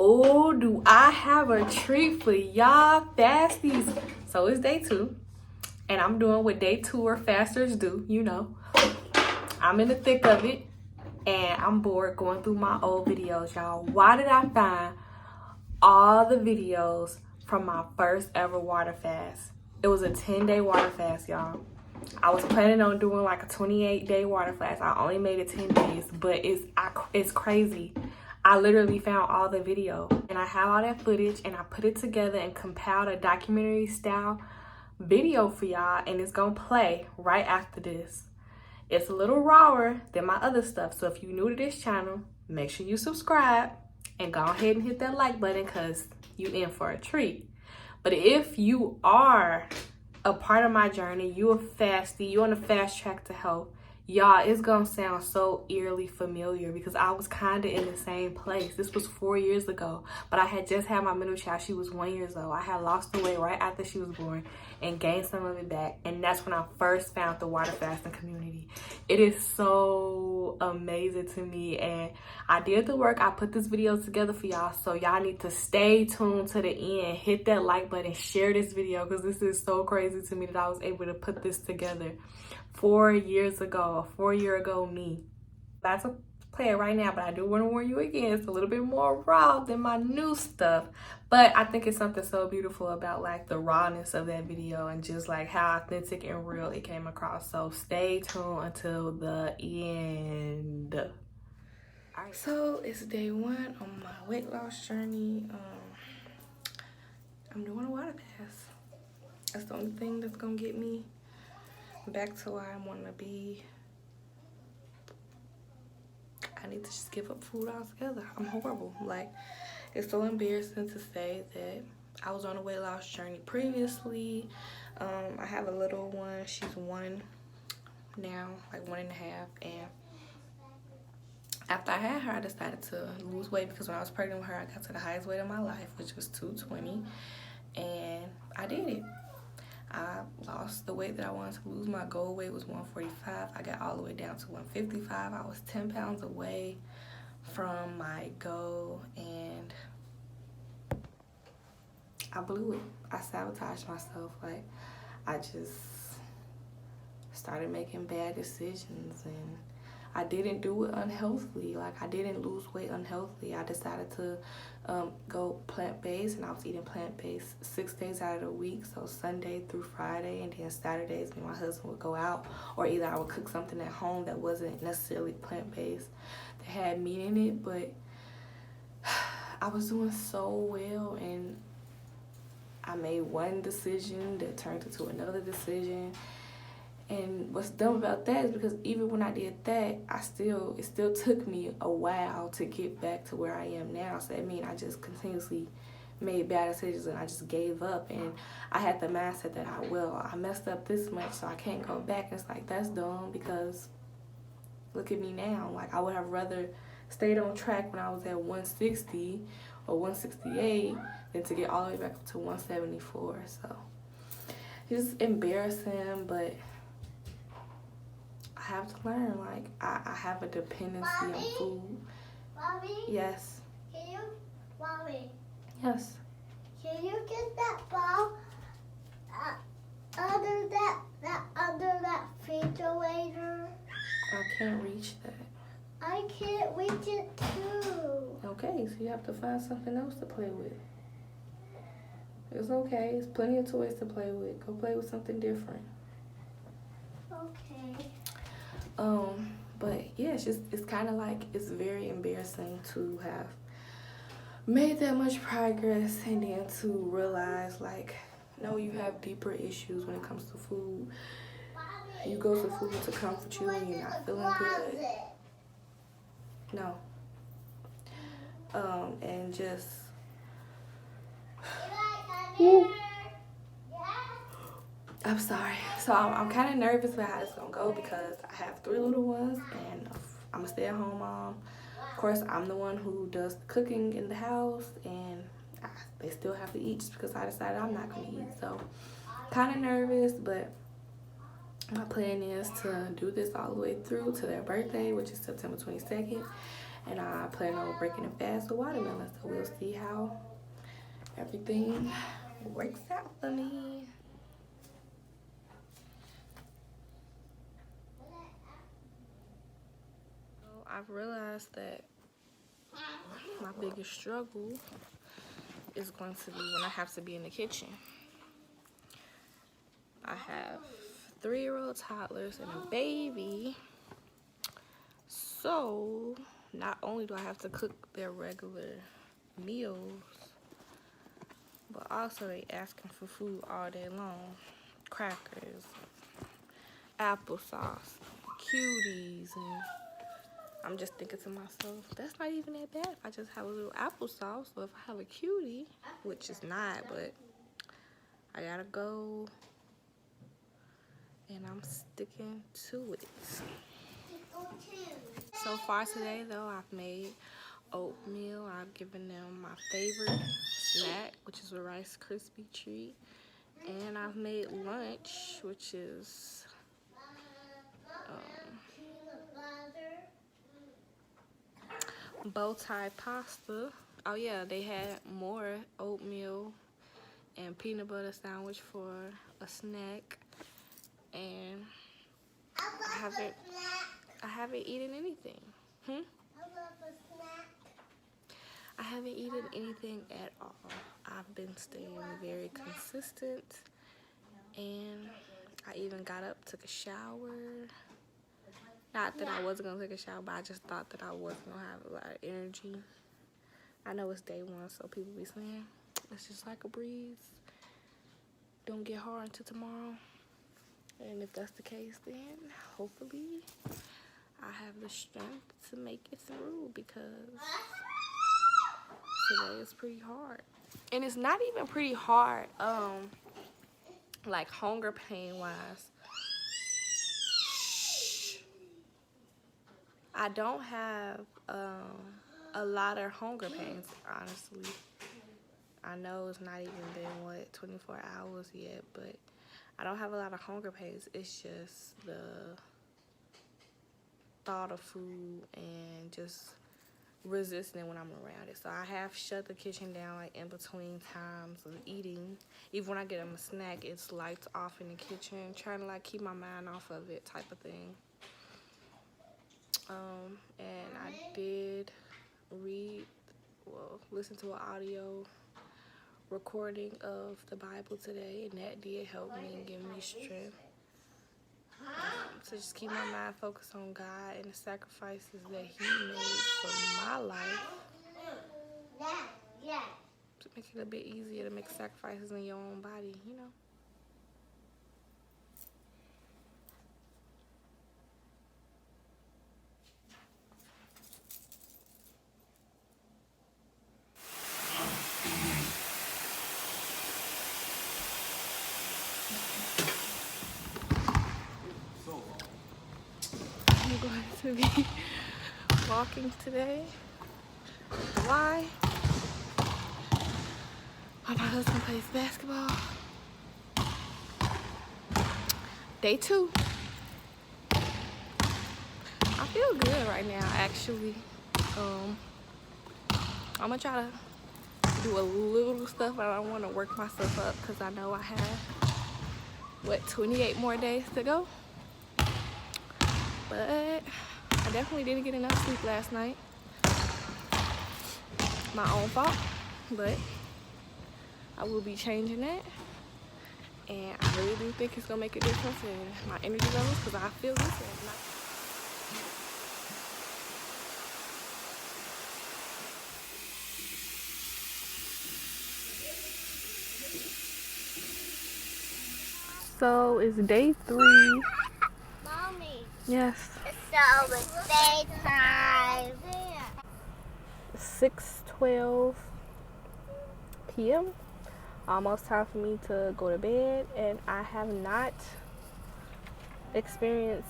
Oh, do I have a treat for y'all fasties. So it's day 2, and I'm doing what day 2 fasters do, you know. I'm in the thick of it, and I'm bored going through my old videos, y'all. Why did I find all the videos from my first ever water fast? It was a 10-day water fast, y'all. I was planning on doing like a 28-day water fast. I only made it 10 days, but it's crazy. I literally found all the video, and I have all that footage, and I put it together and compiled a documentary style video for y'all, and it's gonna play right after this. It's a little rawer than my other stuff, so if you're new to this channel, make sure you subscribe and go ahead and hit that like button, because you in for a treat. But if you are a part of my journey, you a fastie, you on the fast track to health, y'all, it's gonna sound so eerily familiar because I was kind of in the same place. This was 4 years ago, but I had just had my middle child. She was 1 year old. I had lost the weight right after she was born and gained some of it back, and that's when I first found the water fasting community. It is so amazing to me, and I did the work. I put this video together for y'all, so y'all need to stay tuned to the end. Hit that like button, share this video, because this is so crazy to me that I was able to put this together 4 years ago, a 4-year-ago me. That's a play it right now, but I do want to warn you again, it's a little bit more raw than my new stuff, but I think it's something so beautiful about like the rawness of that video and just like how authentic and real it came across. So stay tuned until the end. All right, so it's day 1 on my weight loss journey. I'm doing a water fast. That's the only thing that's gonna get me back to where I want to be. I need to just give up food altogether. I'm horrible. Like, it's so embarrassing to say that I was on a weight loss journey previously. I have a little one. She's 1 now, like 1.5. And after I had her, I decided to lose weight because when I was pregnant with her, I got to the highest weight of my life, which was 220. And I did it. I lost the weight that I wanted to lose. My goal weight was 145. I got all the way down to 155. I was 10 pounds away from my goal, and I blew it. I sabotaged myself. Like, I just started making bad decisions, and I didn't do it unhealthily. Like, I didn't lose weight unhealthily. I decided to go plant-based, and I was eating plant-based 6 days out of the week, so Sunday through Friday, and then Saturdays me and my husband would go out, or either I would cook something at home that wasn't necessarily plant-based, that had meat in it. But I was doing so well, and I made one decision that turned into another decision. And what's dumb about that is because even when I did that, it still took me a while to get back to where I am now. So that means I just continuously made bad decisions and I just gave up. And I had the mindset that I messed up this much, so I can't go back. And it's like, that's dumb, because look at me now. Like, I would have rather stayed on track when I was at 160 or 168 than to get all the way back up to 174. So it's embarrassing, but I have to learn. Like, I have a dependency on food. Mommy? Yes. Mommy? Yes. Can you get that ball under that refrigerator? I can't reach that. I can't reach it too. Okay, so you have to find something else to play with. It's okay. There's plenty of toys to play with. Go play with something different. Okay. But yeah, it's kind of like, it's very embarrassing to have made that much progress and then to realize, like, no, you have deeper issues when it comes to food. You go to food to comfort you when you're not feeling good. No. And just I'm sorry. So I'm kind of nervous about how it's gonna go because I have 3 little ones and I'm a stay-at-home mom. Of course, I'm the one who does the cooking in the house, and they still have to eat just because I decided I'm not gonna eat. So kind of nervous, but my plan is to do this all the way through to their birthday, which is September 22nd. And I plan on breaking a fast with watermelon. So we'll see how everything works out for me. So I've realized that my biggest struggle is going to be when I have to be in the kitchen. I have 3-year-old toddlers and a baby. So not only do I have to cook their regular meals, but also they asking for food all day long. Crackers, applesauce, cuties, and I'm just thinking to myself, that's not even that bad if I just have a little applesauce, or if I have a cutie, which is not, but I gotta go, and I'm sticking to it. So far today, though, I've made oatmeal. I've given them my favorite snack, which is a Rice Krispie treat. And I've made lunch, which is bow tie pasta. Oh yeah, they had more oatmeal and peanut butter sandwich for a snack. And I haven't eaten anything. I haven't eaten anything at all. I've been staying very consistent, and I even got up, took a shower. Not that I wasn't gonna take a shower, but I just thought that I wasn't gonna have a lot of energy. I know it's day one, so people be saying it's just like a breeze. Don't get hard until tomorrow. And if that's the case, then hopefully I have the strength to make it through, because today is pretty hard. And it's not even pretty hard, like hunger pain wise. I don't have a lot of hunger pains, honestly. I know it's not even been, what, 24 hours yet, but I don't have a lot of hunger pains. It's just the thought of food and just resisting when I'm around it. So I have shut the kitchen down, like in between times of eating. Even when I get them a snack, it's lights off in the kitchen, trying to like keep my mind off of it, type of thing. And I did listen to an audio recording of the Bible today, and that did help me and give me strength to just keep my mind focused on God and the sacrifices that He made for my life. To make it a bit easier to make sacrifices in your own body, you know. I'm going to be walking today. Why? My husband plays basketball. Day 2. I feel good right now, actually. I'm gonna try to do a little stuff, but I don't want to work myself up because I know I have, 28 more days to go. But I definitely didn't get enough sleep last night. My own fault, but I will be changing that. And I really do think it's gonna make a difference in my energy levels, because I feel this. So it's day 3. Mommy. Yes. So it's daytime. 6:12 p.m. Almost time for me to go to bed, and I have not experienced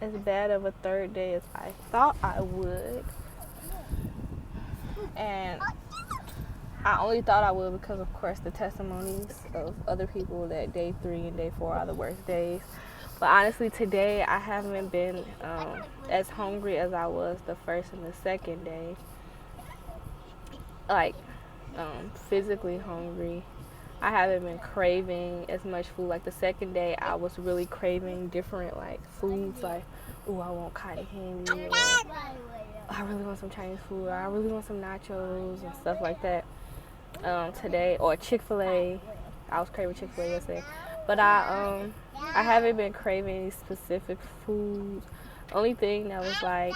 as bad of a third day as I thought I would. And I only thought I would because, of course, the testimonies of other people that day 3 and day 4 are the worst days. But honestly, today I haven't been as hungry as I was the first and the second day. Like, physically hungry. I haven't been craving as much food. Like the second day, I was really craving different like foods. Like, ooh, I want cotton candy. Or I really want some Chinese food. Or I really want some nachos and stuff like that. Today, or Chick-fil-A. I was craving Chick-fil-A yesterday, but I haven't been craving any specific foods. Only thing that was like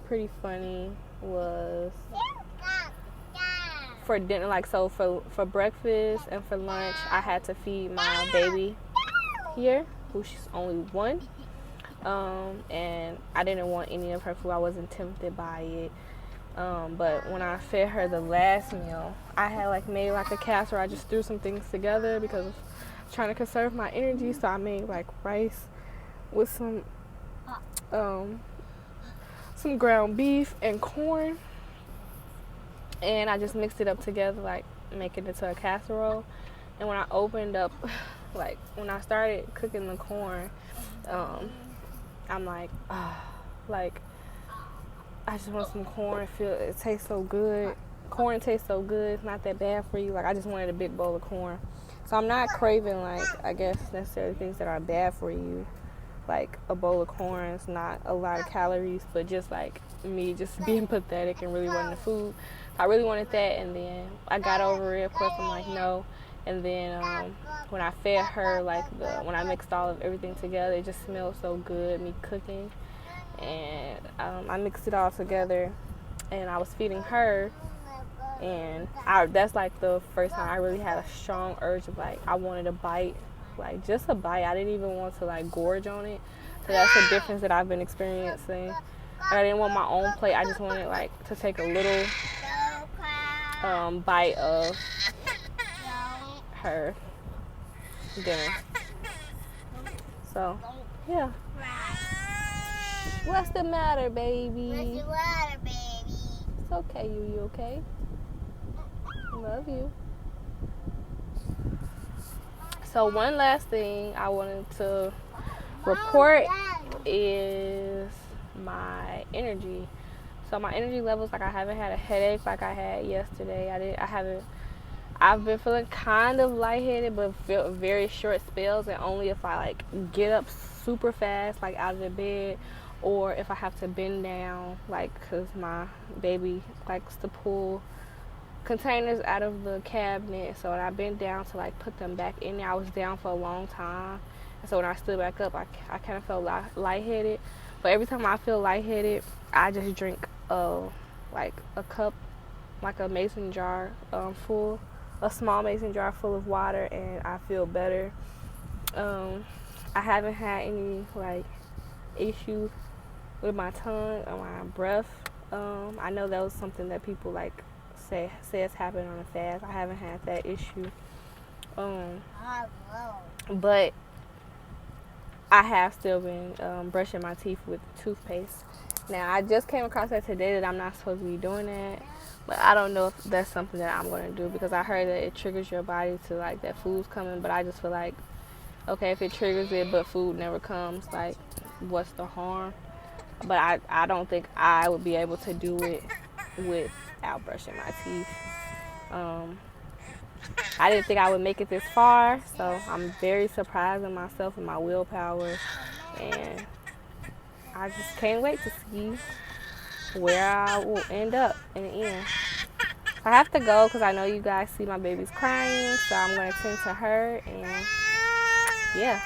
pretty funny was for dinner, like, so for breakfast and for lunch, I had to feed my baby here, who's only 1, and I didn't want any of her food. I wasn't tempted by it, but when I fed her the last meal, I had like made like a casserole. I just threw some things together because I was trying to conserve my energy, so I made like rice with some ground beef and corn, and I just mixed it up together, like making it into a casserole. And when I opened up, like when I started cooking the corn, I'm like, like I just want some corn. It tastes so good. Corn tastes so good. It's not that bad for you. Like, I just wanted a big bowl of corn. So I'm not craving, like, I guess necessarily things that are bad for you. Like a bowl of corn is not a lot of calories, but just like me just being pathetic and really wanting the food. I really wanted that, and then I got over it. Of course, I'm like, no. And then when I fed her, like when I mixed all of everything together, it just smelled so good, me cooking. And I mixed it all together, and I was feeding her, and that's like the first time I really had a strong urge of like I wanted a bite, like just a bite. I didn't even want to like gorge on it. So that's the difference that I've been experiencing. I didn't want my own plate. I just wanted like to take a little bite of her dinner. So yeah. What's the matter, baby? What's the matter, baby? It's okay, you okay? Love you. So one last thing I wanted to report is my energy. So my energy levels, like I haven't had a headache like I had yesterday. I've been feeling kind of lightheaded, but feel very short spells, and only if I like get up super fast, like out of the bed, or if I have to bend down, like, because my baby likes to pull containers out of the cabinet. So when I bent down to like put them back in there, I was down for a long time, and so when I stood back up, I kind of felt lightheaded. But every time I feel lightheaded, I just drink like a cup, like a mason jar full, a small mason jar full of water, and I feel better. I haven't had any like issues with my tongue or my breath. I know that was something that people like says happen on a fast. I haven't had that issue. But I have still been brushing my teeth with toothpaste. Now, I just came across that today that I'm not supposed to be doing that, but I don't know if that's something that I'm going to do, because I heard that it triggers your body to like that food's coming. But I just feel like, okay, if it triggers it but food never comes, like, what's the harm? But I don't think I would be able to do it without brushing my teeth. I didn't think I would make it this far, so I'm very surprised in myself and my willpower, and I just can't wait to see where I will end up in the end. I have to go because I know you guys see my baby's crying, so I'm going to tend to her, and yeah.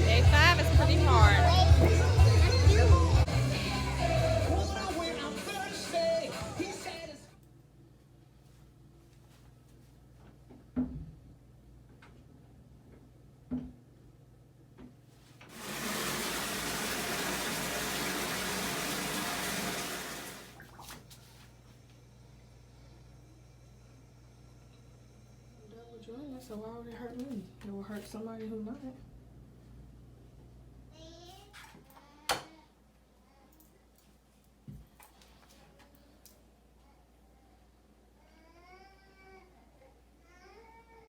Day 5 is pretty hard. doing that, so why would it hurt me? It will hurt somebody who not.